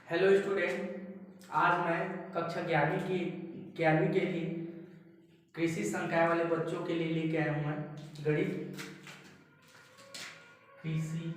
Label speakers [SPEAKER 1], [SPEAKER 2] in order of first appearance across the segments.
[SPEAKER 1] Hello student, आज मैं कक्षा 11वीं के लिए कृषि संकाय वाले बच्चों के लिए लेके आया हूँ। मैं गणित कृषि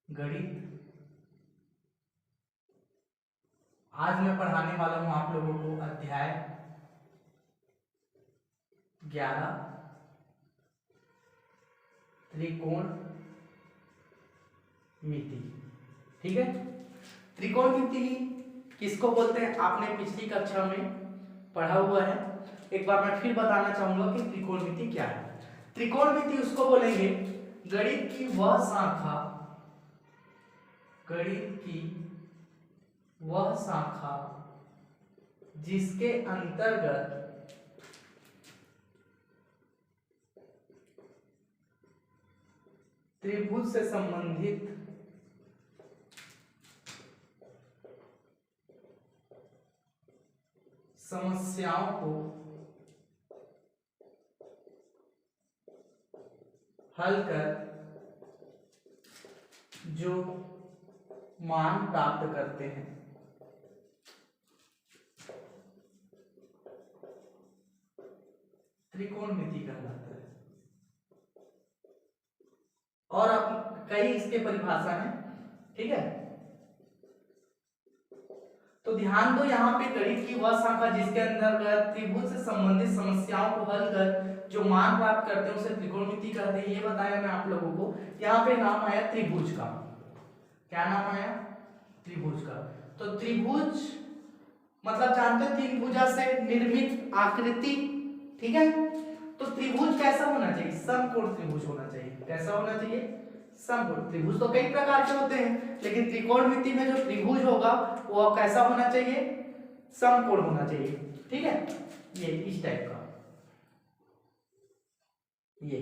[SPEAKER 1] गणित आज मैं पढ़ाने वाला हूँ आप लोगों को अध्याय 11 त्रिकोण मिति। ठीक है, त्रिकोण मिति किसको बोलते हैं आपने पिछली कक्षा में पढ़ा हुआ है। एक बार मैं फिर बताना चाहूंगा कि त्रिकोण मिति क्या है। त्रिकोण मिति उसको बोलेंगे गणित की वह शाखा, गणित की वह शाखा जिसके अंतर्गत त्रिभुज से संबंधित समस्याओं को हल कर जो मान प्राप्त करते हैं त्रिकोण मिति कहलाता है। और अब कई इसके परिभाषा हैं। ठीक है, तो ध्यान दो, यहाँ पे गणित की वह शाखा जिसके अंतर्गत त्रिभुज से संबंधित समस्याओं को हल कर जो मान प्राप्त करते हैं उसे त्रिकोण मिति कहते हैं। ये बताया मैं आप लोगों को। यहाँ पे नाम आया त्रिभुज का। क्या नाम आया? त्रिभुज का। तो त्रिभुज मतलब जानते हैं तीन भुजा से निर्मित आकृति। ठीक है, तो त्रिभुज कैसा होना चाहिए? समकोण त्रिभुज होना चाहिए। कैसा होना चाहिए? समकोण। त्रिभुज तो कई प्रकार के होते हैं, लेकिन त्रिकोण मिति में जो त्रिभुज होगा वो कैसा होना चाहिए? समकोण होना चाहिए। ठीक है, ये इस टाइप का, ये।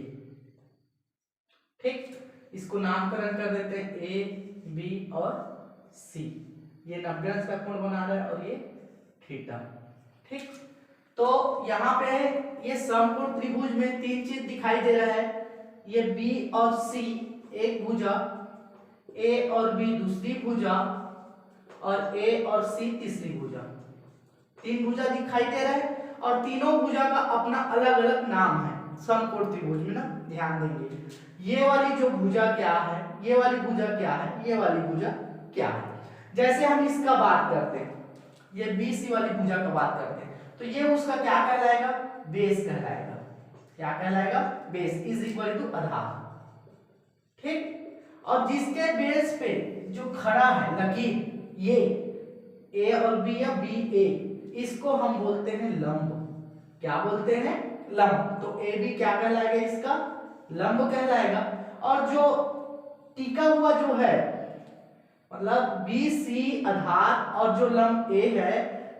[SPEAKER 1] ठीक, इसको नामकरण कर देते हैं ए, बी और सी। ये 90 अंश का कोण बना रहा है और ये थीटा। ठीक, तो यहाँ पे ये समकोण त्रिभुज में तीन चीज दिखाई दे रहा है। ये बी और सी एक भुजा, ए और बी दूसरी भुजा और ए और सी तीसरी भुजा। तीन भुजा दिखाई दे रहा है और तीनों भुजा का अपना अलग अलग नाम है समकोण त्रिभुज में ना। ध्यान देंगे, ये वाली जो भुजा क्या है, ये वाली भुजा क्या है, ये वाली भुजा क्या है। जैसे हम इसका बात करते हैं, ये बी सी वाली भुजा का बात करते हैं, तो ये उसका क्या कहलाएगा? बेस कहलाएगा। क्या कहलाएगा? बेस इज इक्वल टू आधार। ठीक, और जिसके बेस पे जो खड़ा है लकीर, ये ए और बी या बी ए, इसको हम बोलते हैं लंब। क्या बोलते हैं? लंब। तो ए बी क्या कहलाएगा? इसका लंब कहलाएगा। और जो टिका हुआ जो है मतलब बी सी आधार और जो लंब ए है,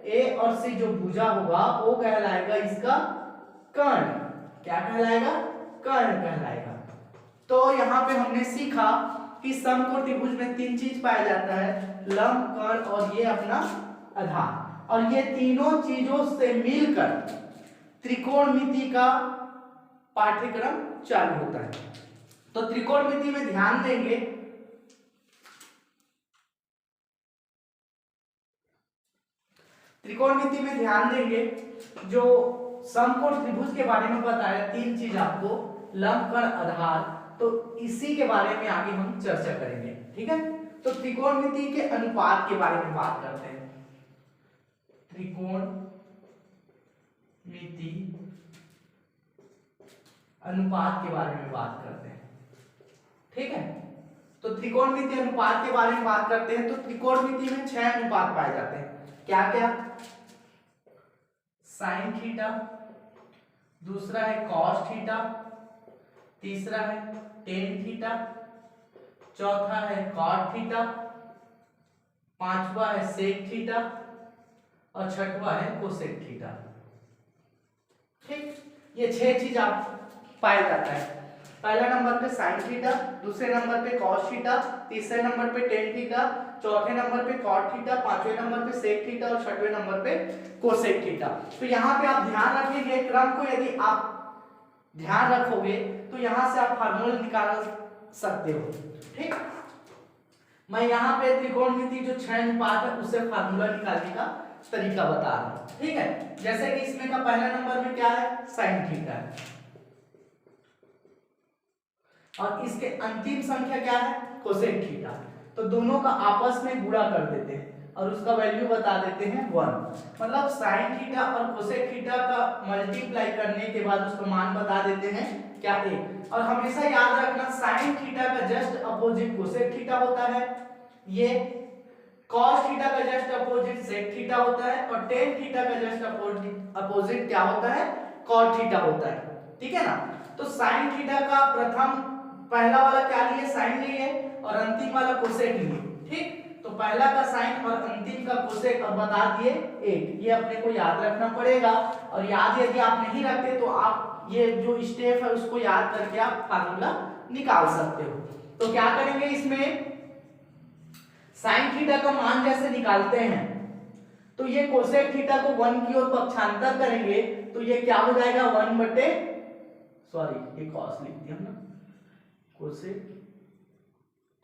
[SPEAKER 1] ए और सी जो भुजा होगा वो कहलाएगा इसका कर्ण। क्या कहलाएगा? कर्ण कहलाएगा। तो यहाँ पे हमने सीखा कि समकोण त्रिभुज में तीन चीज पाया जाता है, लंब, कर्ण और ये अपना आधार। और ये तीनों चीजों से मिलकर त्रिकोण मिति का पाठ्यक्रम चालू होता है। तो त्रिकोण मिति में ध्यान देंगे, त्रिकोण मिति में ध्यान देंगे, जो समकोण त्रिभुज के बारे में बताया तीन चीज आपको, लंब, कर्ण, आधार, तो इसी के बारे में आगे हम चर्चा करेंगे। ठीक है, तो त्रिकोण मिति के अनुपात के बारे में बात करते हैं। त्रिकोण मिति अनुपात के बारे में बात करते हैं। ठीक है, तो त्रिकोण मिति अनुपात के बारे में बात करते हैं। तो त्रिकोण मिति में 6 अनुपात पाए जाते हैं। क्या क्या? साइन थीटा, दूसरा है कॉस थीटा, तीसरा है टेन थीटा, चौथा है कॉट थीटा, पांचवा है सेक थीटा और छठवा है कोसेक थीटा। ठीक, ये 6 चीज आप पाया जाता है। पहला नंबर पे साइन थीटा, दूसरे नंबर पे कॉस थीटा, तीसरे नंबर पे टेन थीटा, चौथे नंबर पे कॉट थीटा, पांचवें नंबर पे सेक थीटा और छठवें नंबर पे कोसेक थीटा। तो यहाँ पे आप ध्यान रखेंगे क्रम को, यदि आप ध्यान रखोगे तो यहां से आप फार्मूला निकाल सकते हो। ठीक, मैं यहाँ पे त्रिकोणमिति जो 6 अनुपात है उससे फार्मूला निकालने का तरीका बता रहा हूँ, ठीक है। जैसे कि इसमें का पहला नंबर में क्या है, साइन थीटा है, और इसके अंतिम संख्या क्या है, कोसेक थीटा। तो दोनों का आपस में गुणा कर देते हैं और उसका वैल्यू बता देते हैं 1। मतलब साइन थीटा और कोसेक थीटा का मल्टीप्लाई करने के बाद उसका मान बता देते हैं क्या, 1। और हमेशा याद रखना साइन थीटा का जस्ट अपोजिट कोसेक थीटा होता है, ये cos थीटा का जस्ट अपोजिट सेक थीटा होता है, और टेन थीटा का जस्ट अपोजिट क्या होता है, cot थीटा होता है, ठीक है ना। तो साइन थीटा का प्रथम पहला वाला क्या लिए, साइन लिए, और अंतिम वाला कोसेक लिए, ठीक। तो पहला का साइन और अंतिम का कोसेक और बता दिए 1। ये अपने को याद रखना पड़ेगा, और याद यदि आप नहीं रखते तो आप ये जो स्टेप है उसको याद करके आप फार्मूला निकाल सकते हो। तो क्या करेंगे, इसमें साइन थीटा का मान जैसे निकालते हैं तो ये कोसेक थीटा को 1 की ओर पक्षांतर करेंगे तो ये क्या हो जाएगा, 1 बटे, सॉरी ये cos लिख दिया ना, कोसेक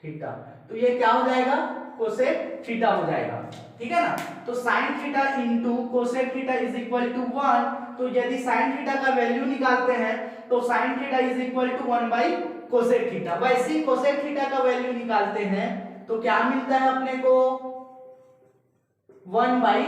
[SPEAKER 1] थीटा, तो ये क्या हो जाएगा, कोसेक थीटा हो जाएगा, ठीक है ना। तो sine theta into cosec theta is equal to 1। तो यदि साइन थीटा का वैल्यू निकालते हैं तो sine theta is equal to 1 by cosec theta. वैसे ही कोसेक थीटा का वैल्यू निकालते हैं तो क्या मिलता है अपने को, 1 बाई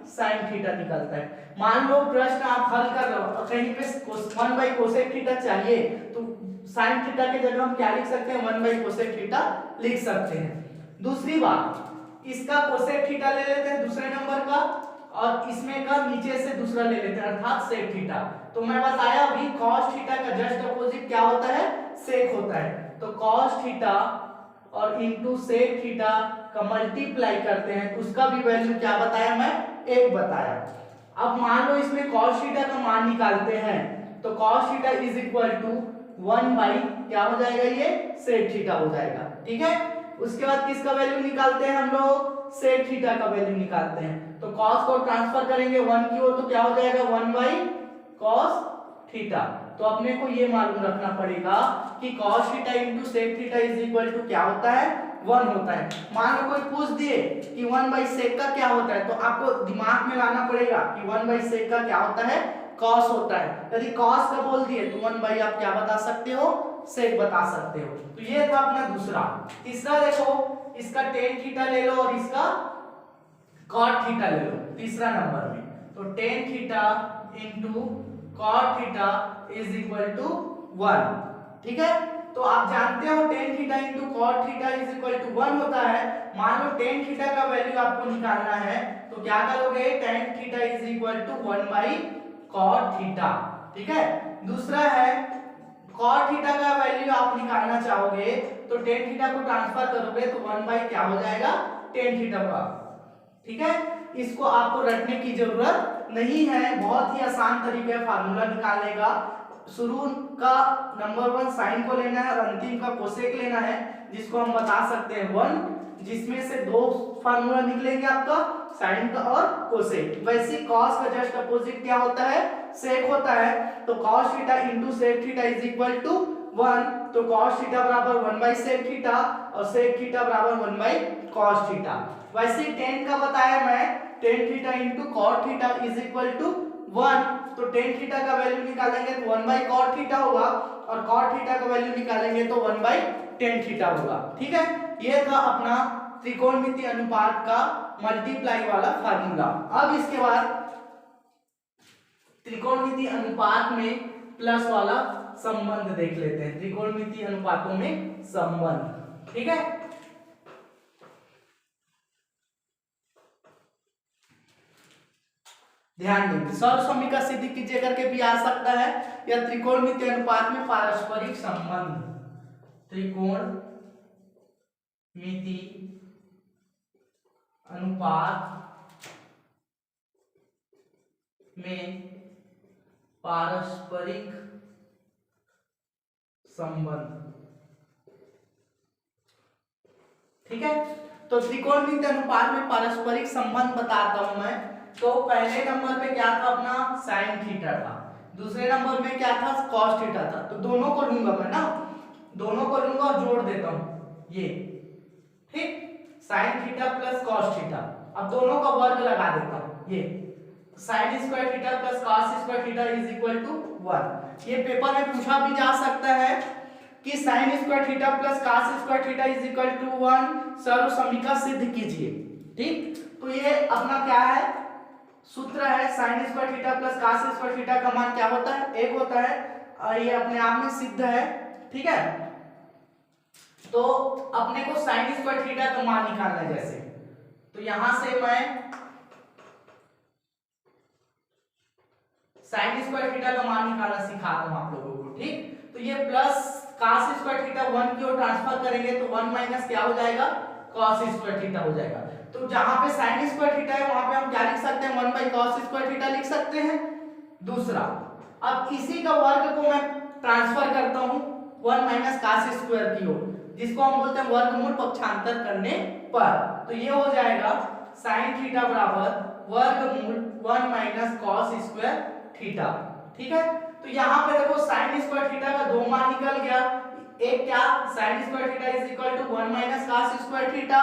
[SPEAKER 1] साइन थीटा निकलता है। मान लो प्रश्न आप हल कर रहे हो और कहीं पे 1 बाई कोसेक थीटा चाहिए तो साइन थीटा की जगह हम क्या लिख सकते हैं, 1 बाई कोसेक थीटा लिख सकते हैं। दूसरी बात, इसका कोसेक थीटा ले लेते हैं दूसरे नंबर का, और इसमें का नीचे से दूसरा ले लेते हैं अर्थात सेक थीटा। तो मैं बताया अभी cos थीटा का जस्ट अपोजिट क्या होता है, सेक होता है। तो cos थीटा और इंटू सेक थीटा का मल्टीप्लाई करते हैं तो उसका भी वैल्यू क्या बताया, मैं 1 बताया। अब मान लो इसमें cos थीटा का मान निकालते हैं तो cos theta is equal to 1 by क्या हो जाएगा, ये सेक थीटा हो जाएगा, ठीक है। उसके बाद किसका वैल्यू निकालते हैं हम लोग, सेक थीटा का वैल्यू निकालते हैं। तो cos को ट्रांसफर करेंगे 1 की ओर तो क्या हो जाएगा, 1 बाई cos थीटा। तो अपने को ये मालूम रखना पड़ेगा कि cos theta into sec theta is equal to क्या होता है, 1 होता है। मान लो कोई पूछ दिए कि 1 बाई सेक का क्या होता है तो आपको दिमाग में लाना पड़ेगा कि 1 बाई सेक का क्या होता है, cos होता है। यदि cos का बोल दिए तो 1 बाई आप क्या बता सकते हो, सेक बता सकते हो। तो ये था अपना दूसरा। तीसरा देखो, इसका टेन थीटा ले लो और इसका cot थीटा ले लो तीसरा नंबर में। तो tan theta into cot theta is equal to 1, ठीक है। तो आप जानते हो tan theta into cot theta is equal to 1 होता है। मान लो टेन थीटा का वैल्यू आपको निकालना है तो क्या करोगे, tan theta is equal to 1 by cot theta, ठीक है। दूसरा है cot थीटा का वैल्यू आप निकालना चाहोगे तो टेन थीटा को ट्रांसफर करोगे तो 1 बाई क्या हो जाएगा, टेन थीटा का, ठीक है। इसको आपको रटने की जरूरत नहीं है, बहुत ही आसान तरीका है फार्मूला निकालने का। शुरू का नंबर 1 साइन को लेना है और अंतिम का कोसेक लेना है, जिसको हम बता सकते हैं 1, जिसमें से 2 फार्मूला निकलेंगे आपका, साइन का और कोसेक। वैसे cos का जस्ट अपोजिट क्या होता है, सेक होता है। तो cos theta into sec theta is equal to 1। तो cos थीटा बराबर 1 बाई सेक थीटा और सेक थीटा बराबर 1 बाई cos थीटा। वैसे tan का बताया मैं, tan theta into cot theta is equal to 1। तो tan थीटा का वैल्यू निकालेंगे तो 1 बाई cot थीटा होगा, और cot थीटा का वैल्यू निकालेंगे तो 1 बाई tan थीटा होगा, ठीक है। ये था अपना त्रिकोणमितीय अनुपात का मल्टीप्लाई वाला फार्मूला। अब इसके बाद त्रिकोणमितीय अनुपात में प्लस वाला संबंध देख लेते हैं, त्रिकोणमितीय अनुपातों में संबंध, ठीक है। ध्यान देंगे, सर्वसम्मिका सिद्धि कीजिए करके भी आ सकता है, या त्रिकोणमितीय अनुपात में पारस्परिक संबंध, त्रिकोणमितीय अनुपात में पारस्परिक संबंध, ठीक है। तो त्रिकोणमितीय अनुपात में पारस्परिक संबंध बताता हूं मैं। तो पहले नंबर पे क्या था अपना, साइन थीटा था, दूसरे नंबर में क्या था, cos थीटा था। तो दोनों को लूंगा मैं ना, दोनों को लूंगा और जोड़ देता हूं ये, ठीक। Sine theta plus cos theta, अब दोनों का वर्ग लगा देता हूं, ये sine square theta plus cos square theta is equal to 1। ये पेपर में पूछा भी जा सकता है कि sine square theta plus cos square theta is equal to 1 सर्व समीकरण सिद्ध कीजिए। ठीक, तो ये अपना क्या है, सूत्र है sign square theta plus cos square theta का मान क्या होता है, 1 होता है, और ये अपने आप में सिद्ध है। ठीक है, तो अपने को साइन स्क्वायर थीटा का मान निकालना है, जैसे तो यहां से मैं साइन स्क्वायर थीटा का मान निकालना सिखाता हूं आप लोगों को। ठीक, तो ये प्लस cos स्क्वायर थीटा 1 की ओर ट्रांसफर करेंगे तो 1 माइनस क्या हो जाएगा, cos स्क्वायर थीटा हो जाएगा। तो जहां पे sin स्क्वायर थीटा है वहां पे हम क्या लिख सकते हैं, 1 बाई cos स्क्वायर थीटा लिख सकते हैं। दूसरा, अब इसी का वर्ग को मैं ट्रांसफर करता हूं 1 माइनस cos स्क्वायर की ओर, जिसको हम बोलते हैं वर्गमूल पक्षांतर करने पर, तो ये हो जाएगा sin थीटा बराबर वर्गमूल 1 माइनस cos स्क्वायर थीटा। ठीक है, तो यहाँ पे देखो साइन स्क्वायर थीटा का दो मान निकल गया, एक क्या sine square theta is equal to 1 minus cos square theta,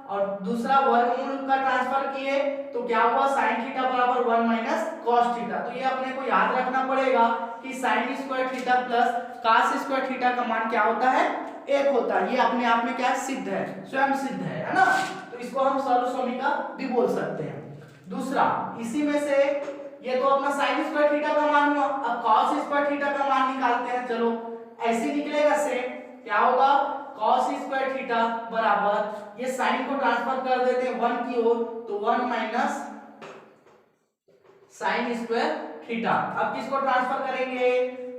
[SPEAKER 1] और दूसरा वर्गमूल का ट्रांसफर किए तो क्या हुआ साइन थीटा बराबर 1 माइनस cos थीटा। तो ये अपने को याद रखना पड़ेगा कि sine square theta plus cos square theta का मान क्या होता है, 1 होता है। ये अपने आप में क्या सिद्ध है, स्वयं सिद्ध है ना, तो इसको हम सर्व समीकरण भी बोल सकते हैं। दूसरा, इसी में से ये तो अपना sin स्क्वायर थीटा का मान हुआ, अब cos स्क्वायर थीटा का मान निकालते हैं। चलो ऐसे निकलेगा से क्या होगा, cos स्क्वायर थीटा बराबर ये sin को ट्रांसफर कर देते हैं 1 की ओर, तो 1 माइनस sin स्क्वायर थीटा। अब किसको ट्रांसफर करेंगे,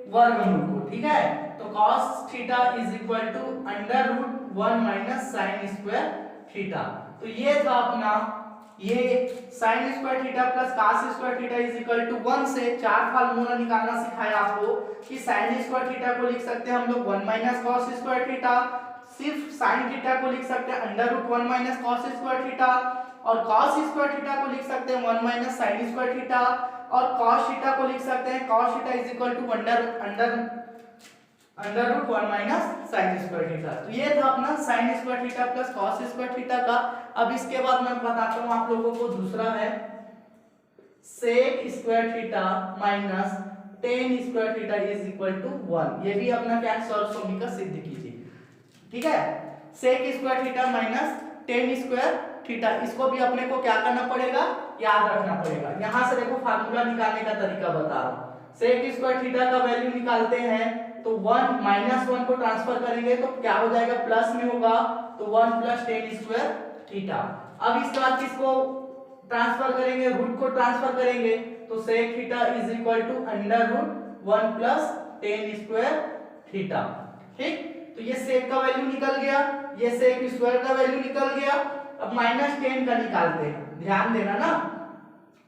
[SPEAKER 1] वर्गमूल को। ठीक है, तो cos theta is equal to under root 1 minus sin square theta. तो ये था अपना ये sin square theta plus cos square theta is equal to 1 से 4 फार्मूला निकालना सिखाया आपको कि sin स्क्वायर थीटा को लिख सकते हैं हम लोग 1 माइनस cos स्क्वायर थीटा, सिर्फ sin थीटा को लिख सकते हैं under root 1 minus cos square theta, और cos स्क्वायर थीटा को लिख सकते हैं 1 माइनस sin स्क्वायर थीटा, और cos थीटा को लिख सकते हैं cos theta is equal to under root 1 minus sin square theta. तो ये था अपना sin square theta plus cos square theta का। अब इसके बाद मैं बताता हूं आप लोगों को, दूसरा है sec square theta minus tan square theta is equal to 1। ये भी अपना क्या सर्व समीकरण सिद्ध कीजिए। ठीक है, sec square theta minus tan square theta, इसको भी अपने को क्या करना पड़ेगा, याद रखना पड़ेगा। यहां से देखो फार्मूला निकालने का तरीका बता रहा हूं। sec स्क्वायर थीटा का वैल्यू निकालते हैं तो 1 माइनस 1 को ट्रांसफर करेंगे तो क्या हो जाएगा, प्लस में होगा, तो 1 प्लस tan स्क्वायर थीटा। अब इसके बाद किसको ट्रांसफर करेंगे, रूट को ट्रांसफर करेंगे, तो sec theta is equal to under root 1 plus tan square theta. ठीक, तो ये sec का वैल्यू निकल गया, ये sec स्क्वायर का वैल्यू निकल गया। अब माइनस tan का निकालते हैं, ध्यान देना ना,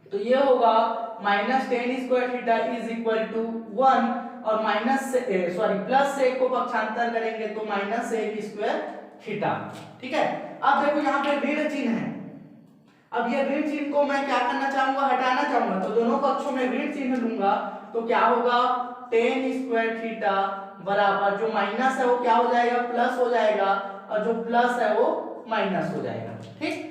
[SPEAKER 1] तो ये होगा minus tan square theta is equal to 1, और माइनस सॉरी प्लस sec को पक्षांतर करेंगे तो माइनस sec स्क्वायर थीटा। ठीक है, अब देखो यहाँ पे ऋण चिन्ह है, अब ये ऋण चिन्ह को मैं क्या करना चाहूंगा, हटाना चाहूंगा, तो दोनों पक्षों में ऋण चिन्ह लूंगा तो क्या होगा, tan स्क्वायर थीटा बराबर जो माइनस है वो क्या हो जाएगा, प्लस हो जाएगा, और जो प्लस है वो माइनस हो जाएगा। ठीक,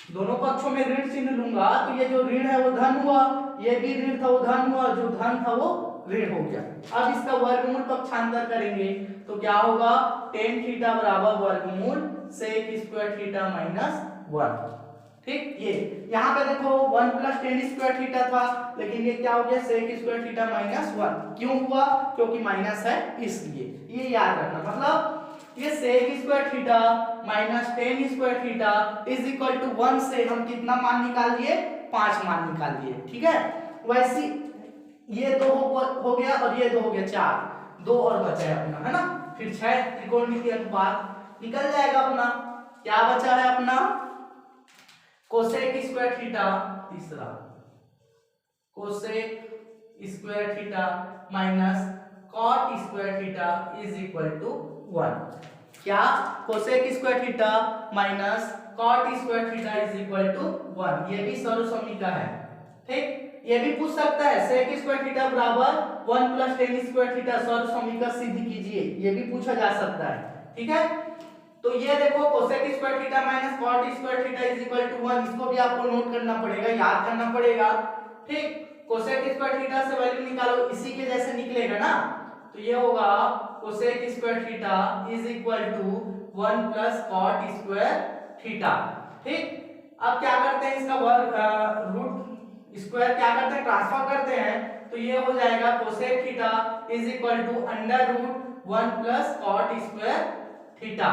[SPEAKER 1] दोनों पक्षों में ऋण चिन्ह लूंगा तो ये जो ऋण है वो धन हुआ, ये भी ऋण था वो धन हुआ, जो धन था वो ऋण हो गया। अब इसका वर्गमूल पक्षांतर करेंगे तो क्या होगा, tan थीटा बराबर वर्गमूल sec स्क्वायर थीटा माइनस 1। ठीक, ये यहाँ पे देखो 1 प्लस tan स्क्वायर थीटा था, लेकिन ये क्या हो गया sec स्क्वायर थीटा माइनस 1। क्यों हुआ, क्योंकि माइनस है इसलिए, ये याद रखना। मतलब ये sec square theta minus tan square theta is equal to 1 से हम कितना मान निकाल लिए, 5 मान निकाल लिए। ठीक है, वैसे ये 2 हो गया और ये 2 हो गया, 4, 2 और बचा है अपना, है ना, फिर 6 त्रिकोणमितीय अनुपात निकल जाएगा अपना। क्या बचा है अपना, कोसेक स्क्वायर थीटा, तीसरा cosec square theta minus cot square theta is equal to 1। क्या, cosec square theta minus cot square theta is equal to 1, ये भी सर्व समीकरण है। ठीक, ये भी पूछ सकता है sec स्क्वायर थीटा बराबर 1 प्लस tan स्क्वायर थीटा सर्व समीकरण सिद्ध कीजिए, ये भी पूछा जा सकता है। ठीक है, तो ये देखो cosec square theta minus cot square theta is equal to 1, इसको भी आपको नोट करना पड़ेगा, याद करना पड़ेगा। ठीक, कोसेक स्क्वायर थीटा से वैल्यू निकालो, इसी के जैसे निकलेगा ना, तो ये होगा cosec square theta is equal to 1 plus cot square theta. ठीक, अब क्या करते हैं, इसका वर्ग रूट स्क्वायर क्या करते हैं, ट्रांसफर करते हैं, तो ये हो जाएगा cosec theta is equal to under root 1 plus cot square theta.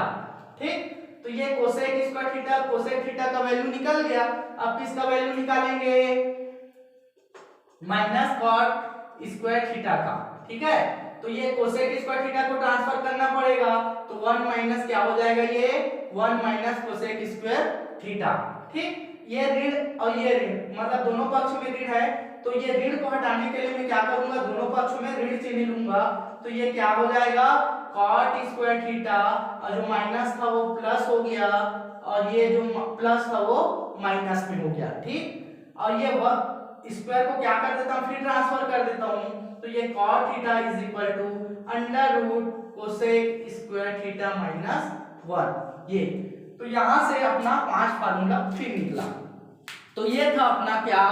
[SPEAKER 1] ठीक, तो ये कोसेक स्क्वायर थीटा और कोसेक थीटा का वैल्यू निकल गया। अब किसका वैल्यू निकालेंगे, माइनस कॉट स्क्वायर थीटा का। ठीक है, तो ये कोसेक स्क्वायर थीटा को ट्रांसफर करना पड़ेगा, तो 1 माइनस क्या हो जाएगा, ये 1 माइनस कोसेक स्क्वायर थीटा। ठीक, ये ऋण और ये ऋण, मतलब दोनों पक्ष में ऋण है, तो ये ऋण को हटाने के लिए मैं क्या करूंगा, दोनों पक्षों में ऋण चिन्ह लूंगा, तो ये क्या हो जाएगा कॉट स्क्वायर थीटा, और जो माइनस था वो प्लस हो गया, और ये जो प्लस था वो माइनस में हो गया। ठीक, और ये स्क्वायर को क्या कर देता हूँ, फिर ट्रांसफर कर देता हूँ, तो ये cot theta is equal to under root cosec square theta minus 1। ये तो यहां से अपना 5 फार्मूला फिर निकला। तो ये था अपना क्या,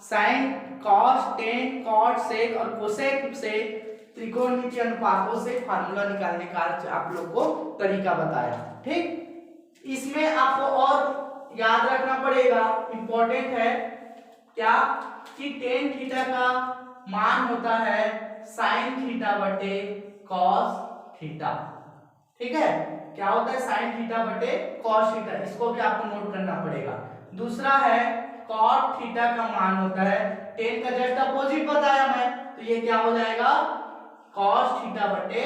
[SPEAKER 1] sine cos tan cot sec और कोसेक से त्रिकोणमितीय अनुपातों से फार्मूला निकालने का आप लोग को तरीका बताया। ठीक, इसमें आपको और याद रखना पड़ेगा, इंपॉर्टेंट है क्या, कि टेन थीटा का मान होता है साइन थीटा बटे कॉस थीटा। ठीक है, क्या होता है साइन थीटा बटे कॉस थीटा, इसको भी आपको नोट करना पड़ेगा। दूसरा है कॉट थीटा का मान होता है, टेन का जस्ट अपोजिट बताया मैं, तो ये क्या हो जाएगा कॉस थीटा बटे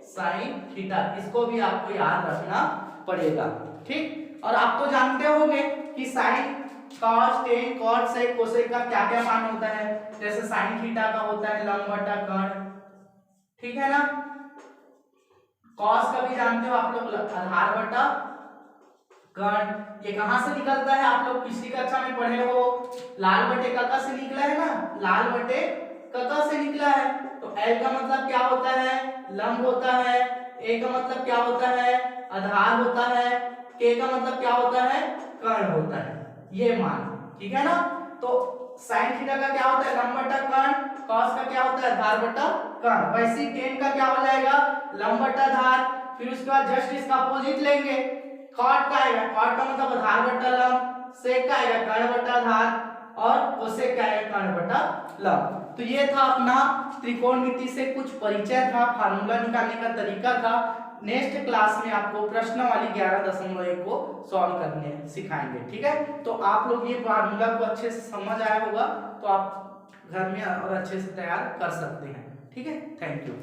[SPEAKER 1] साइन थीटा, इसको भी आपको याद रखना पड़ेगा। ठीक, और आप तो जानते होंगे कि sine cos tan cot sec cosec का क्या क्या मान होता है, जैसे साइन थीटा का होता है लंब बटा कर्ण, ठीक है ना, कॉस का भी जानते हो आप लोग आधार बटा कर्ण। ये कहां से निकलता है, आप लोग पिछली कक्षा में पढ़े हो, लाल बटे कका से निकला है ना, लाल बटे कका से निकला है। तो L का मतलब क्या होता है, लंब होता है, A का मतलब क्या होता है, आधार होता है, K का मतलब क्या होता है, कर्ण होता है, ये मान। ठीक है ना, तो साइन थीटा का क्या होता है लंब बटा कर्ण, कॉस का क्या होता है आधार बटा कर्ण, वैसे टेन का क्या हो जाएगा लंब बटा आधार, फिर उसके बाद जस्ट इसका अपोजिट लेंगे, कॉट का आएगा, कॉट का मतलब आधार बटा लंब, सेक का आएगा कर्ण बटा आधार, और कोसेक का आएगा कर्ण बटा लंब। तो ये था अपना त्रिकोणमिति से कुछ परिचय था, फार्मूला निकालने का तरीका था। नेक्स्ट क्लास में आपको प्रश्न वाली 11.1 को सॉल्व करने सिखाएंगे। ठीक है, तो आप लोग ये फार्मूला को अच्छे से समझ आया होगा, तो आप घर में और अच्छे से तैयार कर सकते हैं। ठीक है, थैंक यू।